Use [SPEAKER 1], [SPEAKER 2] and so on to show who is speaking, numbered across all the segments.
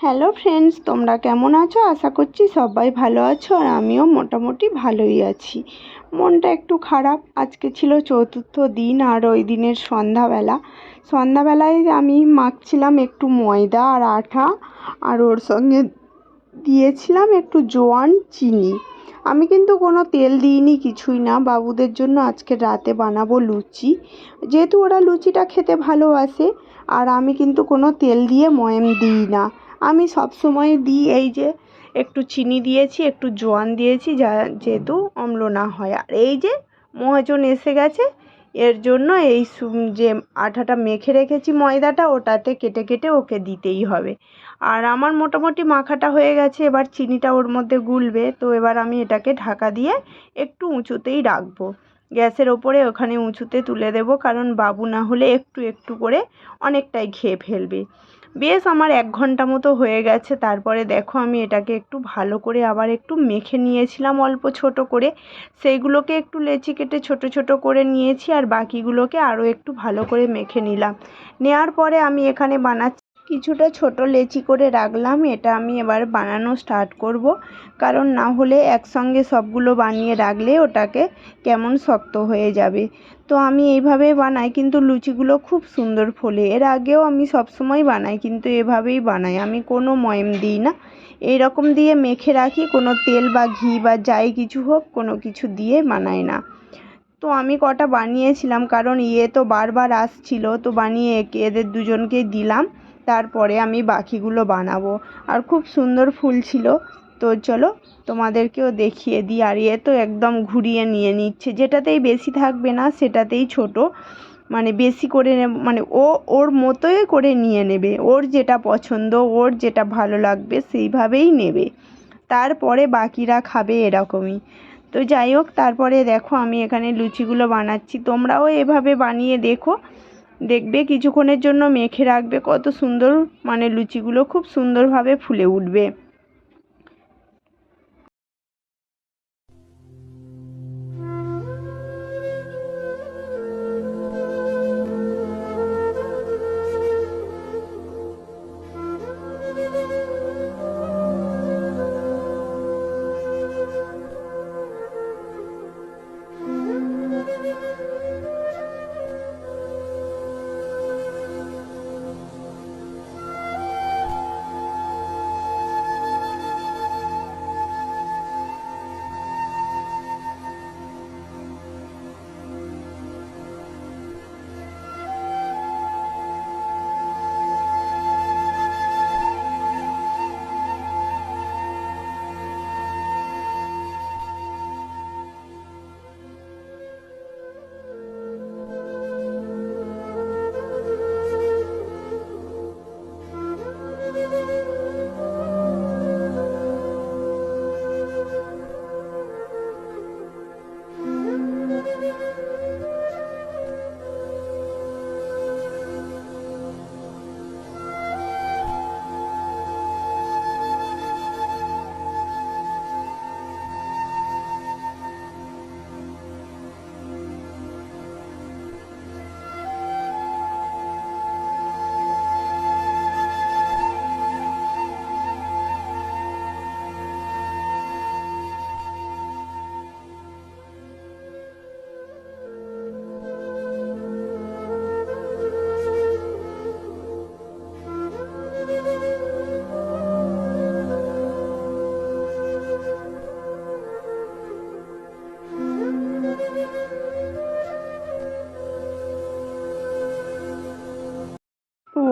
[SPEAKER 1] Hello friends, তোমরা কেমন আছো? আশা করছি সবাই ভালো আছো আর আমিও মোটামুটি ভালোই আছি। মনটা একটু খারাপ, আজকে ছিল চতুর্থ দিন আর ওই দিনের সন্ধ্যাবেলায় আমি মাখছিলাম একটু ময়দা আর আটা, আর ওর সঙ্গে দিয়েছিলাম একটু জোয়ান চিনি। আমি কিন্তু কোনো তেল দিইনি, কিছুই না। বাবুদের জন্য আজকে রাতে বানাবো লুচি, যেহেতু ওরা লুচিটা খেতে ভালোবাসে। আর আমি কিন্তু কোনো তেল দিয়ে ময়াম দিই না। আমি সবসময় দিই এই যে একটু চিনি দিয়েছি, একটু জোয়ান দিয়েছি, যেহেতু অম্ল না হয়। আর এই যে মহাজন এসে গেছে, এর জন্য এই যে আটাটা মেখে রেখেছি ময়দাটা, ওটাতে কেটে কেটে ওকে দিতেই হবে। আর আমার মোটামুটি মাখাটা হয়ে গেছে, এবার চিনিটা ওর মধ্যে গুলবে। তো এবার আমি এটাকে ঢাকা দিয়ে একটু উঁচুতেই রাখবো, গ্যাসের ওপরে ওখানে উঁচুতে তুলে দেবো, কারণ বাবু না হলে একটু একটু করে অনেকটাই খেয়ে ফেলবে। বেশ আমার 1 ঘন্টা মতো হয়ে গেছে। তারপরে দেখো আমি এটাকে একটু ভালো করে আবার একটু মেখে নিয়েছিলাম অল্প ছোট করে। সেইগুলোকে একটু লেচি কেটে ছোট ছোট করে নিয়েছি, আর বাকিগুলোকে আরও একটু ভালো করে মেখে নিলাম। নেওয়ার পরে আমি এখানে বানাচ্ছি, কিছুটা ছোট লেচি করে রাখলাম। এটা আমি এবার বানানো স্টার্ট করব, কারণ না হলে একসঙ্গে সবগুলো বানিয়ে রাখলে ওটাকে কেমন শক্ত হয়ে যাবে। তো আমি এইভাবেই বানাই, কিন্তু লুচিগুলো খুব সুন্দর ফোলে। এর আগেও আমি সবসময় বানাই, কিন্তু এভাবেই বানাই, আমি কোনো ময়াম দিই না। এই রকম দিয়ে মেখে রাখি, কোনো তেল বা ঘি বা যাই কিছু হোক, কোনো কিছু দিয়ে বানাই না। তো আমি কটা বানিয়েছিলাম, কারণ তো বারবার আসছিল, তো বানিয়ে এদের দুজনকেই দিলাম। তারপরে আমি বাকিগুলো বানাবো, আর খুব সুন্দর ফুলছিল। তো চলো তোমাদেরকেও দেখিয়ে দিই। আর তো একদম ঘুরিয়ে নিয়ে নিচ্ছে, যেটাতেই বেশি থাকবে না সেটাতেই ছোট, মানে বেশি করে মানে ওর মতোই করে নিয়ে নেবে, ওর যেটা পছন্দ, ওর যেটা ভালো লাগবে সেইভাবেই নেবে। তারপরে বাকিরা খাবে এরকমই। তো যাই হোক, তারপরে দেখো আমি এখানে লুচিগুলো বানাচ্ছি। তোমরাও এভাবে বানিয়ে দেখো, দেখবে কিছুক্ষণের জন্য মেখে রাখবে, কত সুন্দর মানে লুচিগুলো খুব সুন্দরভাবে ফুলে উঠবে।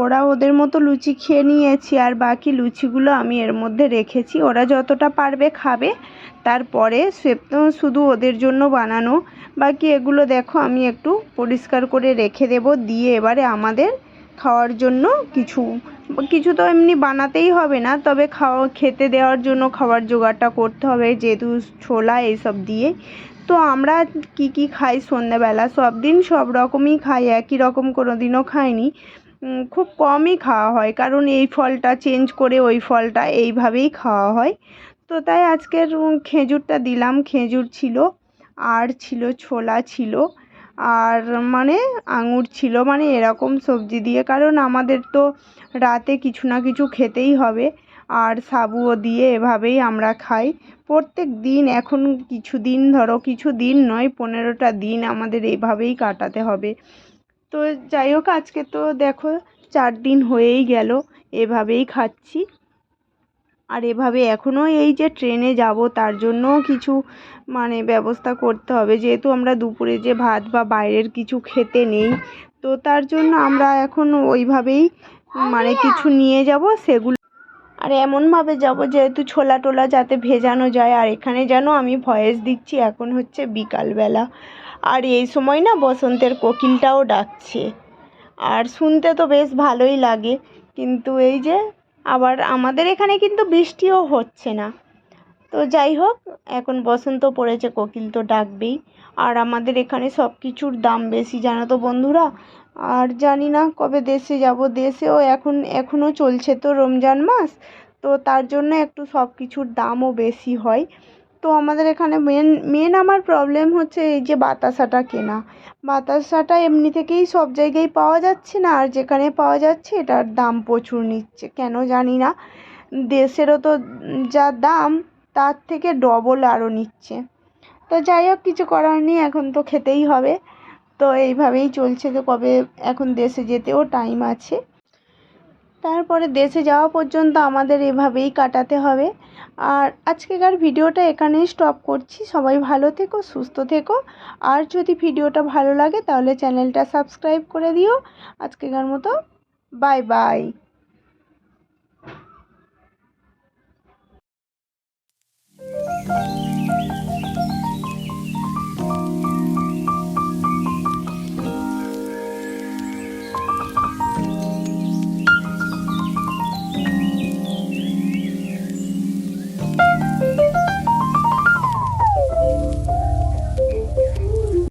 [SPEAKER 1] ওরা ওদের মতো লুচি খেয়ে নিয়েছি, আর বাকি লুচিগুলো আমি এর মধ্যে রেখেছি, ওরা যতটা পারবে খাবে। তারপরে তো শুধু ওদের জন্য বানানো। বাকি এগুলো দেখো আমি একটু পরিষ্কার করে রেখে দেব, দিয়ে এবারে আমাদের খাওয়ার জন্য কিছু কিছু তো এমনি বানাতেই হবে না, তবে খেতে দেওয়ার জন্য খাবার জোগাড়টা করতে হবে, যেহেতু ছোলা এইসব দিয়ে। তো আমরা কি কি খাই সন্ধ্যাবেলা, সব দিন সব রকমই খাই, একই রকম কোনো দিনও খাইনি। খুব কমই খাওয়া হয়, কারণ এই ফলটা চেঞ্জ করে ওই ফলটা এইভাবেই খাওয়া হয়। তো তাই আজকের খেজুরটা দিলাম, খেজুর ছিল, আর ছিল ছোলা ছিল, আর মানে আঙুর ছিল, মানে এরকম সবজি দিয়ে, কারণ আমাদের তো রাতে কিছু না কিছু খেতেই হবে। আর সাবুও দিয়ে এভাবেই আমরা খাই প্রত্যেক দিন। এখন কিছুদিন ধরো, কিছু দিন নয়, 15টা দিন আমাদের এইভাবেই কাটাতে হবে। তো যাই হোক, আজকে তো দেখো 4 দিন হয়েই গেল এভাবেই খাচ্ছি। আর এভাবে এখনও এই যে ট্রেনে যাব তার জন্যও কিছু মানে ব্যবস্থা করতে হবে, যেহেতু আমরা দুপুরে যে ভাত বা বাইরের কিছু খেতে নেই, তো তার জন্য আমরা এখন ওইভাবেই মানে কিছু নিয়ে যাব সেগুলো। আর এমনভাবে যাব যেহেতু ছোলা টোলা যাতে ভেজানো যায়। আর এখানে যেন আমি ভয়েস দিচ্ছি, এখন হচ্ছে বিকালবেলা, আর এই সময় না বসন্তের কোকিলটাও ডাকছে, আর শুনতে তো বেশ ভালোই লাগে। কিন্তু এই যে আবার আমাদের এখানে কিন্তু বৃষ্টিও হচ্ছে না। তো যাই হোক, এখন বসন্ত পড়েছে, কোকিল তো ডাকবেই। আর আমাদের এখানে সব কিছুর দাম বেশি, জানো তো বন্ধুরা। আর জানি না কবে দেশে যাব, দেশেও এখনও চলছে তো রমজান মাস, তো তার জন্য একটু সব কিছুর দামও বেশি হয়। তো আমাদের এখানে মেন আমার প্রবলেম হচ্ছে এই যে বাতাসাটা কেনা। বাতাসাটা এমনি থেকেই সব জায়গায় পাওয়া যাচ্ছে না, আর যেখানে পাওয়া যাচ্ছে এটার দাম প্রচুর নিচ্ছে, কেন জানি না। দেশেরও তো যা দাম তার থেকে ডবল আরও নিচ্ছে। তো যাই হোক, কিছু করার নেই, এখন তো খেতেই হবে। তো এইভাবেই চলছে, তো কবে এখন দেশে যেতেও টাইম আছে, তারপরে দেশে যাওয়া পর্যন্ত আমাদের এভাবেই কাটাতে হবে। আর আজকেকার ভিডিওটা এখানেই স্টপ করছি। সবাই ভালো থেকো, সুস্থ থেকো। আর যদি ভিডিওটা ভালো লাগে তাহলে চ্যানেলটা সাবস্ক্রাইব করে দিও। আজকেকার মতো বাই বাই।